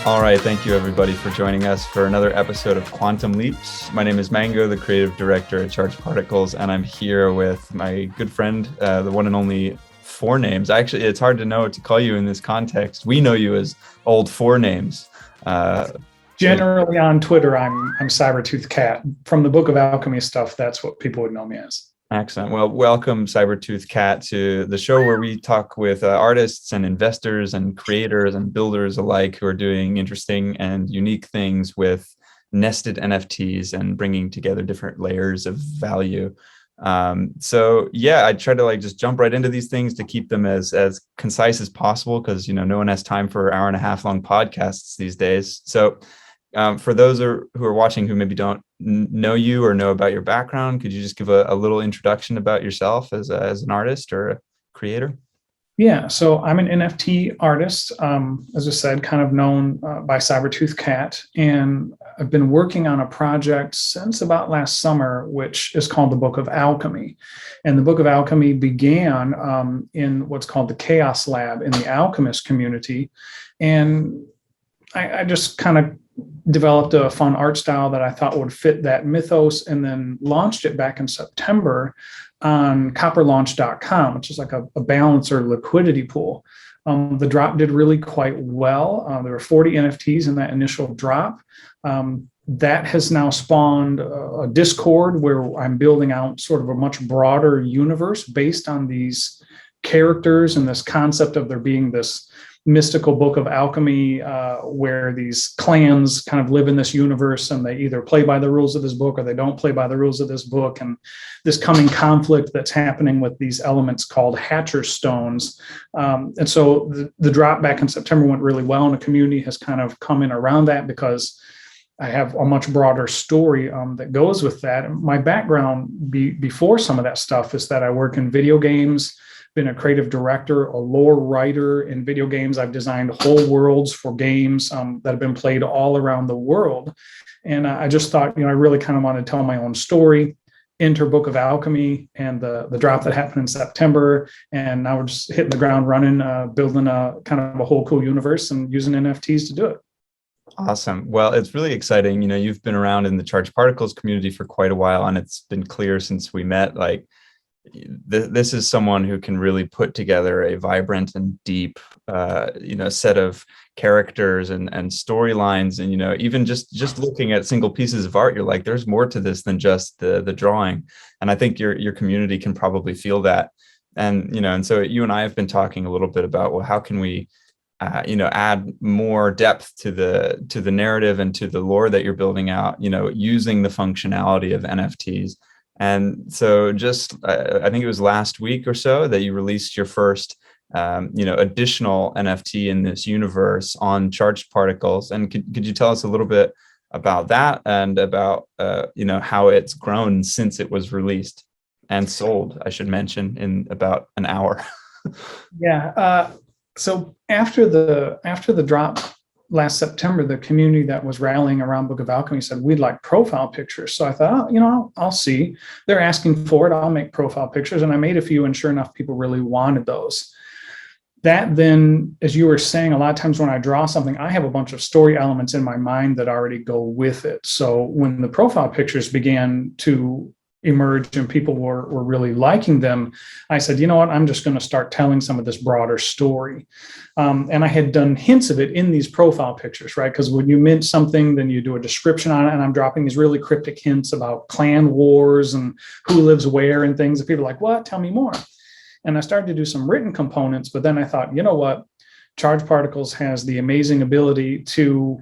All right, thank you everybody for joining us for another episode of Quantum Leaps. My name is Mango, the creative director at Charged Particles, and I'm here with my good friend, the one and only Four Names. Actually, it's hard to know what to call you in this context. We know you as Old Four Names. Generally on Twitter, I'm Cybertooth Cat. From the Book of Alchemy stuff, that's what people would know me as. Excellent. Well, welcome Cybertooth Cat to the show where we talk with artists and investors and creators and builders alike who are doing interesting and unique things with nested NFTs and bringing together different layers of value. So yeah, I try to just jump right into these things to keep them as concise as possible because no one has time for hour-and-a-half long podcasts these days. So for those who are watching who maybe don't know you or know about your background, could you just give a little introduction about yourself as an artist or a creator? Yeah, so I'm an NFT artist, as I said, kind of known by Cybertooth Cat, and I've been working on a project since about last summer, which is called the Book of Alchemy. And the Book of Alchemy began in what's called the Chaos Lab in the Alchemist community. And I just kind of developed a fun art style that I thought would fit that mythos, and then launched it back in September on copperlaunch.com, which is like a balancer liquidity pool. The drop did really quite well. There were 40 NFTs in that initial drop. That has now spawned a Discord where I'm building out sort of a much broader universe based on these characters and this concept of there being this mystical book of alchemy where these clans kind of live in this universe and they either play by the rules of this book or they don't play by the rules of this book, and this coming conflict that's happening with these elements called Hatcher stones. And so the drop back in September went really well, and the community has kind of come in around that because I have a much broader story that goes with that. My background before some of that stuff is that I work in video games, been a creative director, a lore writer in video games. I've designed whole worlds for games that have been played all around the world. And I just thought, I really kind of want to tell my own story, enter Book of Alchemy and the drop that happened in September. And now we're just hitting the ground running, building a kind of a whole cool universe and using NFTs to do it. Awesome. Well, it's really exciting. You've been around in the Charged Particles community for quite a while, and it's been clear since we met, this is someone who can really put together a vibrant and deep, set of characters and storylines. And, even just looking at single pieces of art, you're like, there's more to this than just the drawing. And I think your community can probably feel that. And, and so you and I have been talking a little bit about, well, how can we, add more depth to the narrative and to the lore that you're building out, using the functionality of NFTs. And so I think it was last week or so that you released your first, additional NFT in this universe on Charged Particles. And could you tell us a little bit about that and about, how it's grown since it was released and sold, I should mention, in about an hour? Yeah. So after the drop last September, the community that was rallying around Book of Alchemy said, we'd like profile pictures. So I thought, I'll see. They're asking for it. I'll make profile pictures. And I made a few, and sure enough, people really wanted those. That then, as you were saying, a lot of times when I draw something, I have a bunch of story elements in my mind that already go with it. So when the profile pictures began to emerge and people were really liking them, I said, you know what, I'm just going to start telling some of this broader story. And I had done hints of it in these profile pictures, right? Because when you mint something, then you do a description on it, and I'm dropping these really cryptic hints about clan wars and who lives where and things. And people are like, what? Tell me more. And I started to do some written components, but then I thought, you know what? Charged Particles has the amazing ability to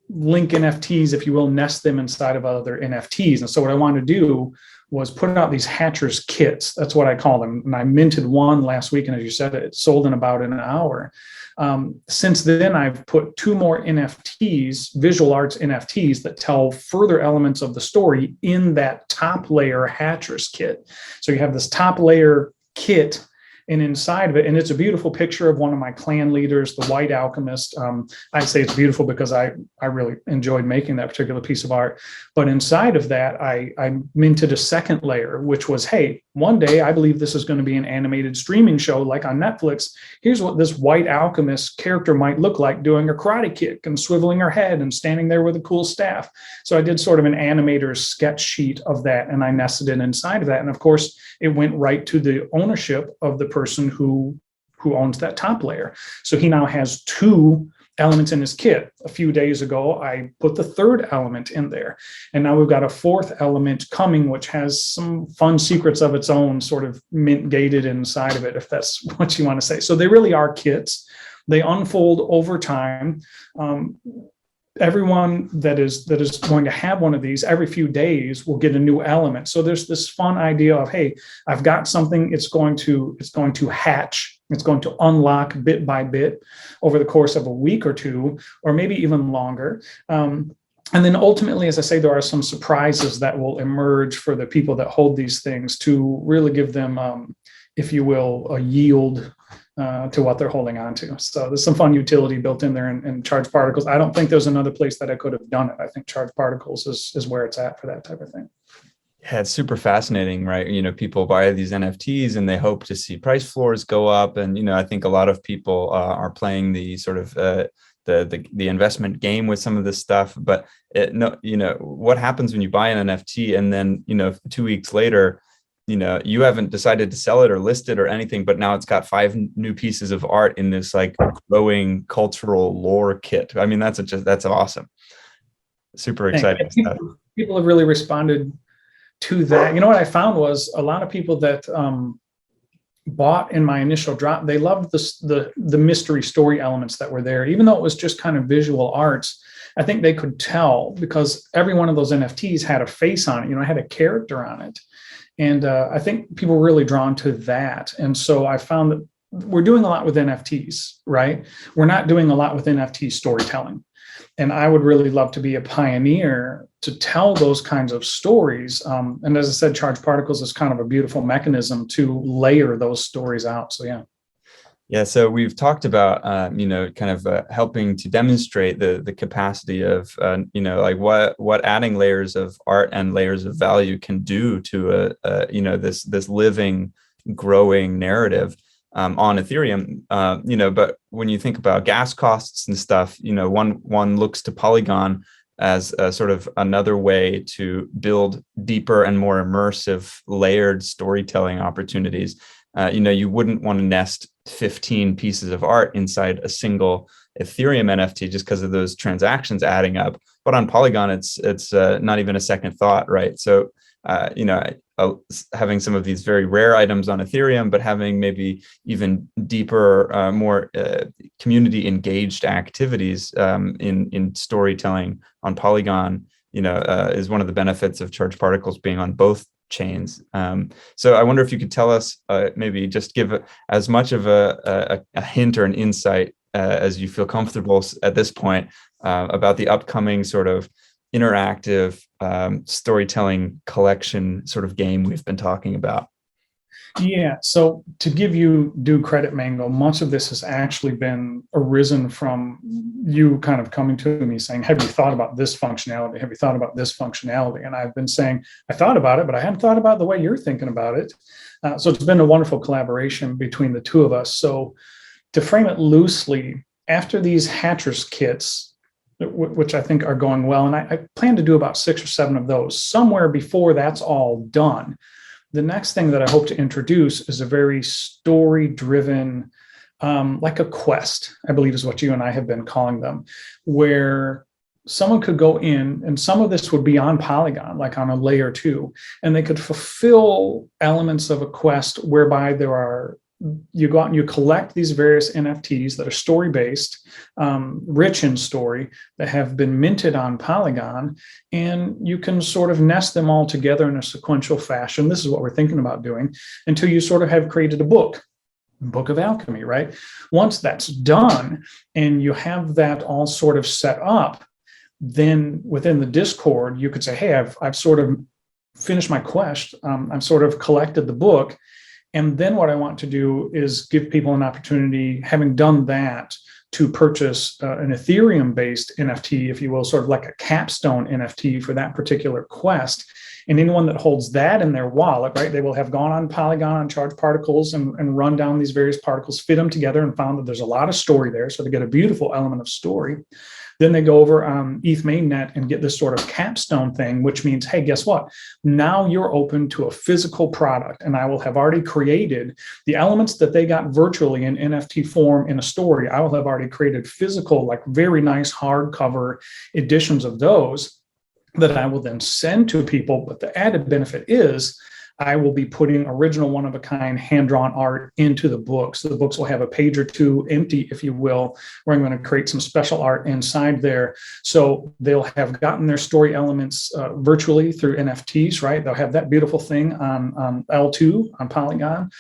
link NFTs, if you will, nest them inside of other NFTs. And so what I wanted to do was put out these Hatchers kits. That's what I call them. And I minted one last week, and as you said, it sold in about an hour. Since then, I've put two more NFTs, visual arts NFTs, that tell further elements of the story in that top layer Hatchers kit. So you have this top layer kit, And inside of it, and it's a beautiful picture of one of my clan leaders, the White Alchemist. I say it's beautiful because I really enjoyed making that particular piece of art. But inside of that, I minted a second layer, which was, hey, one day I believe this is going to be an animated streaming show like on Netflix. Here's what this White Alchemist character might look like doing a karate kick and swiveling her head and standing there with a cool staff. So I did sort of an animator's sketch sheet of that, and I nested it inside of that. And of course, it went right to the ownership of the person who owns that top layer. So he now has two elements in his kit. A few days ago, I put the third element in there. And now we've got a fourth element coming, which has some fun secrets of its own, sort of mint gated inside of it, if that's what you want to say. So they really are kits. They unfold over time. Everyone that is going to have one of these every few days will get a new element. So there's this fun idea of, hey, I've got something, it's going to hatch, it's going to unlock bit by bit over the course of a week or two, or maybe even longer. And then ultimately, as I say, there are some surprises that will emerge for the people that hold these things to really give them, if you will, a yield to what they're holding on to. So there's some fun utility built in there in Charged Particles. I don't think there's another place that I could have done it. I think Charged Particles is where it's at for that type of thing. Yeah, it's super fascinating, right? People buy these NFTs and they hope to see price floors go up. And, I think a lot of people are playing the sort of the investment game with some of this stuff. But what happens when you buy an NFT and then, 2 weeks later, you haven't decided to sell it or list it or anything, but now it's got 5 new pieces of art in this like growing cultural lore kit. I mean, that's awesome. Super exciting stuff. People have really responded to that. What I found was a lot of people that bought in my initial drop, they loved the mystery story elements that were there, even though it was just kind of visual arts. I think they could tell because every one of those NFTs had a face on it, had a character on it. And I think people were really drawn to that. And so I found that we're doing a lot with NFTs, right? We're not doing a lot with NFT storytelling. And I would really love to be a pioneer to tell those kinds of stories. And as I said, Charged Particles is kind of a beautiful mechanism to layer those stories out. So, yeah. Yeah, so we've talked about, helping to demonstrate the capacity of, like what adding layers of art and layers of value can do to this living, growing narrative on Ethereum. But when you think about gas costs and stuff, one looks to Polygon as a sort of another way to build deeper and more immersive, layered storytelling opportunities. You wouldn't want to nest 15 pieces of art inside a single Ethereum NFT just because of those transactions adding up. But on Polygon, it's not even a second thought, right? So, having some of these very rare items on Ethereum, but having maybe even deeper, more community engaged activities in storytelling on Polygon, is one of the benefits of Charged Particles being on both chains. So I wonder if you could tell us, maybe just give as much of a hint or an insight as you feel comfortable at this point about the upcoming sort of interactive storytelling collection sort of game we've been talking about. Yeah. So to give you due credit, Mango, much of this has actually been arisen from you kind of coming to me saying, have you thought about this functionality? Have you thought about this functionality? And I've been saying, I thought about it, but I hadn't thought about the way you're thinking about it. So it's been a wonderful collaboration between the two of us. So to frame it loosely, after these Hatcher's kits, which I think are going well, and I plan to do about 6 or 7 of those, somewhere before that's all done. The next thing that I hope to introduce is a very story-driven, like a quest, I believe is what you and I have been calling them, where someone could go in, and some of this would be on Polygon, like on a layer 2, and they could fulfill elements of a quest whereby you go out and you collect these various NFTs that are story-based, rich in story, that have been minted on Polygon, and you can sort of nest them all together in a sequential fashion. This is what we're thinking about doing until you sort of have created a book of Alchemy, right? Once that's done and you have that all sort of set up, then within the Discord, you could say, hey, I've sort of finished my quest. I've sort of collected the book. And then what I want to do is give people an opportunity, having done that, to purchase an Ethereum-based NFT, if you will, sort of like a capstone NFT for that particular quest. And anyone that holds that in their wallet, right, they will have gone on Polygon on charged particles and run down these various particles, fit them together, and found that there's a lot of story there. So they get a beautiful element of story. Then they go over on ETH mainnet and get this sort of capstone thing, which means, hey, guess what? Now you're open to a physical product, and I will have already created the elements that they got virtually in NFT form in a story. I will have already created physical, like very nice hardcover editions of those that I will then send to people. But the added benefit is I will be putting original one-of-a-kind hand-drawn art into the books. So the books will have a page or two empty, if you will, where I'm going to create some special art inside there. So they'll have gotten their story elements virtually through NFTs, right? They'll have that beautiful thing on L2, on Polygon.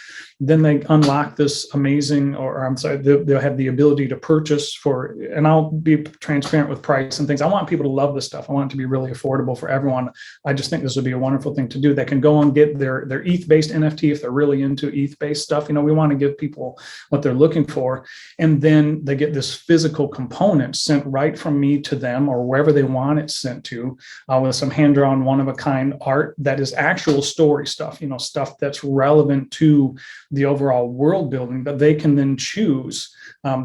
Then they unlock this amazing, or I'm sorry, they'll have the ability to purchase for, and I'll be transparent with price and things. I want people to love this stuff. I want it to be really affordable for everyone. I just think this would be a wonderful thing to do. They can go and get their ETH-based NFT if they're really into ETH-based stuff. You know, we want to give people what they're looking for. And then they get this physical component sent right from me to them or wherever they want it sent to, with some hand-drawn one-of-a-kind art that is actual story stuff, you know, stuff that's relevant to the overall world building. But they can then choose,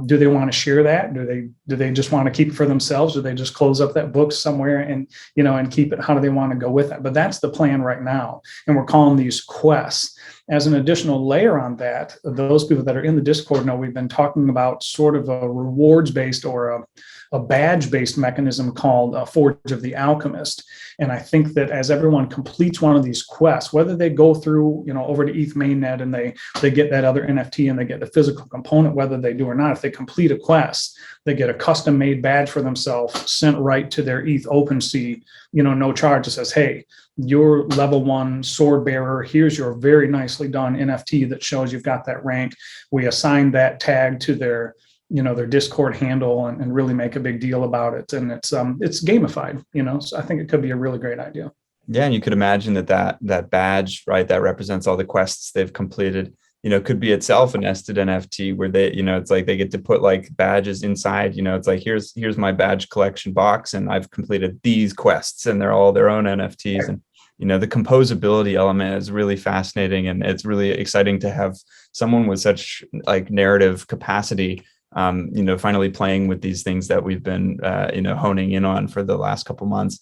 do they want to share that? Do they just want to keep it for themselves? Do they just close up that book somewhere and, you know, and keep it? How do they want to go with that? But that's the plan right now. And we're calling these quests. As an additional layer on that, those people that are in the Discord know we've been talking about sort of a rewards-based or a badge-based mechanism called Forge of the Alchemist. And I think that as everyone completes one of these quests, whether they go through, you know, over to ETH mainnet and they get that other NFT and they get the physical component, whether they do or not, if they complete a quest, they get a custom-made badge for themselves sent right to their ETH OpenSea, you know, no charge. It says, hey, you're level 1 sword bearer. Here's your very nicely done NFT that shows you've got that rank. We assign that tag to their, you know, their Discord handle and really make a big deal about it. And it's gamified, you know, so I think it could be a really great idea. Yeah, and you could imagine that badge, right, that represents all the quests they've completed, you know, could be itself a nested NFT where they, you know, it's like they get to put like badges inside, you know, it's like, here's my badge collection box and I've completed these quests and they're all their own NFTs. And, you know, the composability element is really fascinating. And it's really exciting to have someone with such like narrative capacity, you know, finally playing with these things that we've been, you know, honing in on for the last couple months.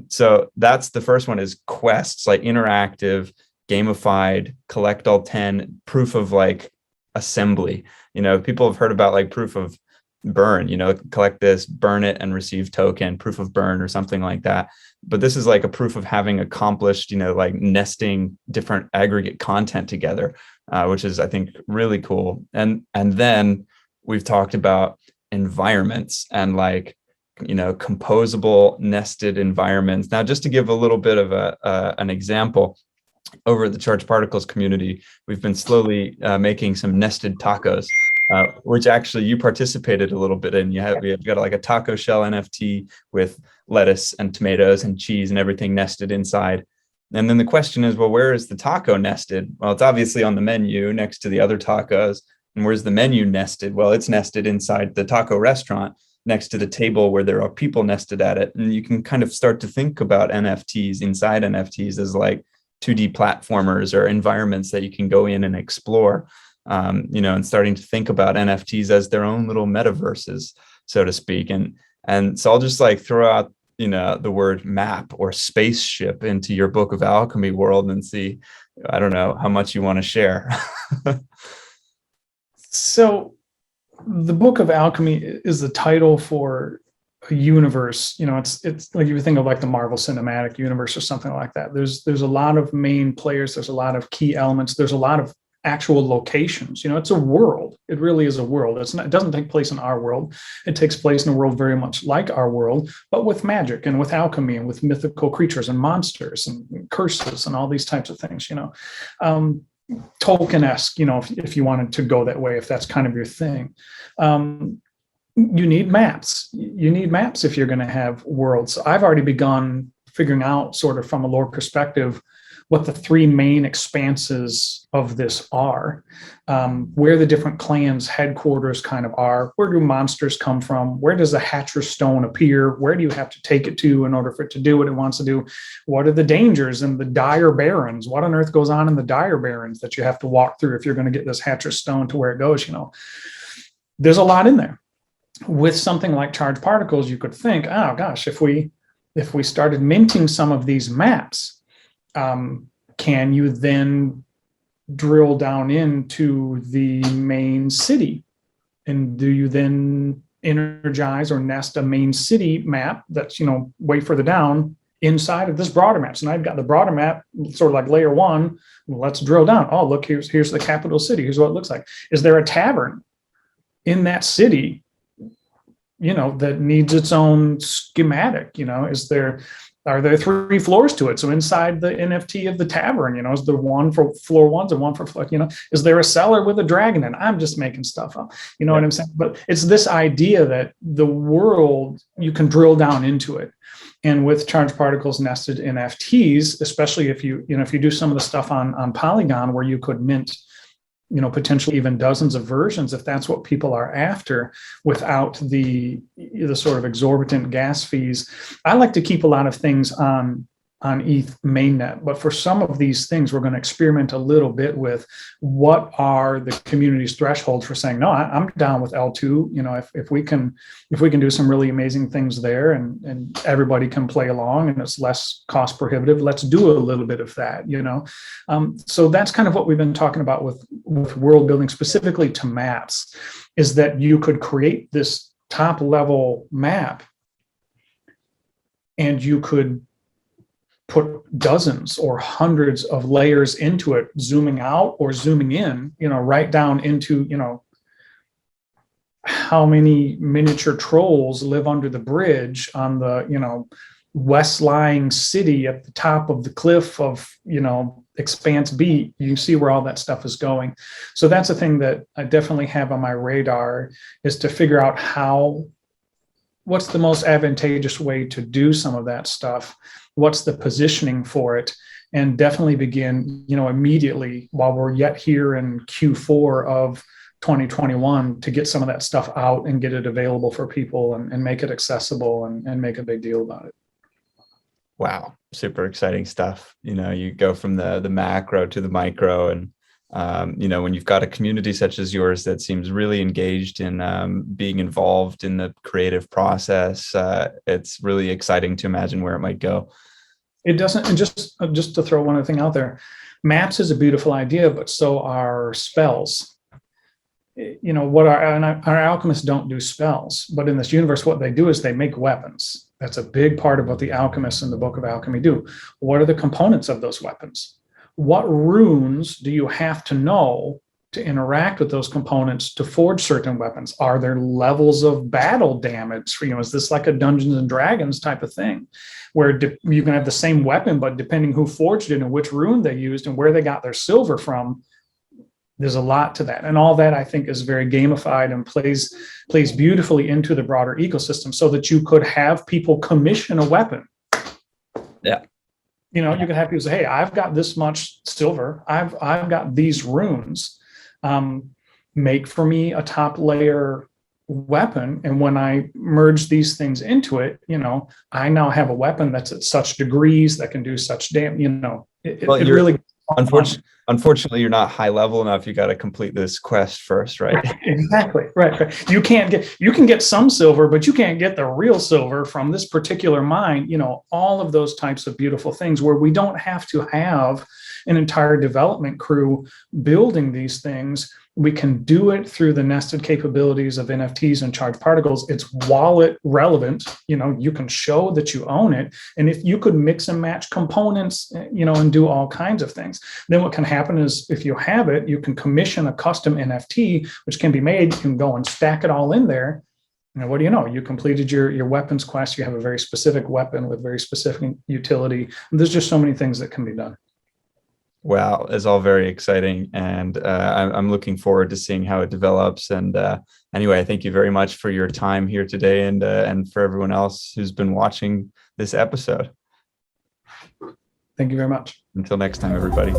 So that's the first one, is quests, like interactive, gamified, collect all 10, proof of like assembly. You know, people have heard about like proof of burn, you know, collect this, burn it and receive token, proof of burn or something like that. But this is like a proof of having accomplished, you know, like nesting different aggregate content together, which is, I think, really cool. And then we've talked about environments and like, you know, composable nested environments. Now, just to give a little bit of an example, over the Charged Particles community, we've been slowly making some nested tacos, which actually you participated a little bit in. We've got like a taco shell NFT with lettuce and tomatoes and cheese and everything nested inside. And then the question is, well, where is the taco nested? Well, it's obviously on the menu next to the other tacos. And where's the menu nested? Well, it's nested inside the taco restaurant next to the table where there are people nested at it. And you can kind of start to think about NFTs inside NFTs as like 2D platformers or environments that you can go in and explore, you know, and starting to think about NFTs as their own little metaverses, so to speak. And so I'll just like throw out, you know, the word map or spaceship into your Book of Alchemy world and see, I don't know how much you want to share. So the Book of Alchemy is the title for a universe. You know, it's like you think of like the Marvel Cinematic Universe or something like that. There's a lot of main players. There's a lot of key elements. There's a lot of actual locations. You know, it's a world. It really is a world. It doesn't take place in our world. It takes place in a world very much like our world, but with magic and with alchemy and with mythical creatures and monsters and curses and all these types of things, you know. Tolkien-esque, you know, if you wanted to go that way, if that's kind of your thing. You need maps. You need maps if you're going to have worlds. So I've already begun figuring out, sort of from a lore perspective, what the three main expanses of this are, where the different clans' headquarters kind of are, where do monsters come from, where does the Hatcher Stone appear, where do you have to take it to in order for it to do what it wants to do, what are the dangers and the dire barrens, what on earth goes on in the dire barrens that you have to walk through if you're going to get this Hatcher Stone to where it goes, There's a lot in there. With something like charged particles, you could think, oh gosh, if we started minting some of these maps, can you then drill down into the main city? And do you then energize or nest a main city map that's, way further down inside of this broader map? So now I've got the broader map, sort of like layer one. Let's drill down. Oh, look, here's the capital city. Here's what it looks like. Is there a tavern in that city, that needs its own schematic? Are there 3 floors to it? So inside the NFT of the tavern, is there one for floor ones and one for floor, is there a cellar with a dragon in? I'm just making stuff up. You know what I'm saying? But it's this idea that the world, you can drill down into it. And with charged particles nested NFTs, especially if you do some of the stuff on Polygon where you could mint, potentially even dozens of versions, if that's what people are after, without the sort of exorbitant gas fees. I like to keep a lot of things on ETH mainnet, but for some of these things, we're going to experiment a little bit with what are the community's thresholds for saying, no, I'm down with L2. If we can do some really amazing things there and everybody can play along and it's less cost prohibitive, let's do a little bit of that, So that's kind of what we've been talking about with world building, specifically to maps, is that you could create this top level map and you could put dozens or hundreds of layers into it, zooming out or zooming in, right down into, how many miniature trolls live under the bridge on the, west lying city at the top of the cliff of, Expanse B. You see where all that stuff is going. So that's a thing that I definitely have on my radar, is to figure out what's the most advantageous way to do some of that stuff. What's the positioning for it? And definitely begin, immediately while we're yet here in Q4 of 2021 to get some of that stuff out and get it available for people and make it accessible and make a big deal about it. Wow, super exciting stuff. You go from the macro to the micro, and when you've got a community such as yours that seems really engaged in being involved in the creative process, it's really exciting to imagine where it might go. It doesn't, and just to throw one other thing out there, maps is a beautiful idea, but so are spells. Our alchemists don't do spells, but in this universe, what they do is they make weapons. That's a big part of what the alchemists in the Book of Alchemy do. What are the components of those weapons? What runes do you have to know to interact with those components to forge certain weapons? Are there levels of battle damage? Is this like a Dungeons and Dragons type of thing, where you can have the same weapon, but depending who forged it and which rune they used and where they got their silver from, there's a lot to that. And all that, I think, is very gamified and plays beautifully into the broader ecosystem, so that you could have people commission a weapon. Yeah. You could have people say, hey, I've got this much silver. I've got these runes. Make for me a top layer weapon. And when I merge these things into it, I now have a weapon that's at such degrees that can do such really. Unfortunately, you're not high level enough. You got to complete this quest first, right? Exactly. Right. You can get some silver, but you can't get the real silver from this particular mine. All of those types of beautiful things where we don't have to have an entire development crew building these things. We can do it through the nested capabilities of NFTs and charged particles. It's wallet relevant. You can show that you own it. And if you could mix and match components, and do all kinds of things, then what can happen is, if you have it, you can commission a custom NFT, which can be made. You can go and stack it all in there. What do you know? You completed your weapons quest. You have a very specific weapon with very specific utility. And there's just so many things that can be done. Wow, it's all very exciting, and I'm looking forward to seeing how it develops. And anyway, thank you very much for your time here today, and for everyone else who's been watching this episode. Thank you very much. Until next time, everybody.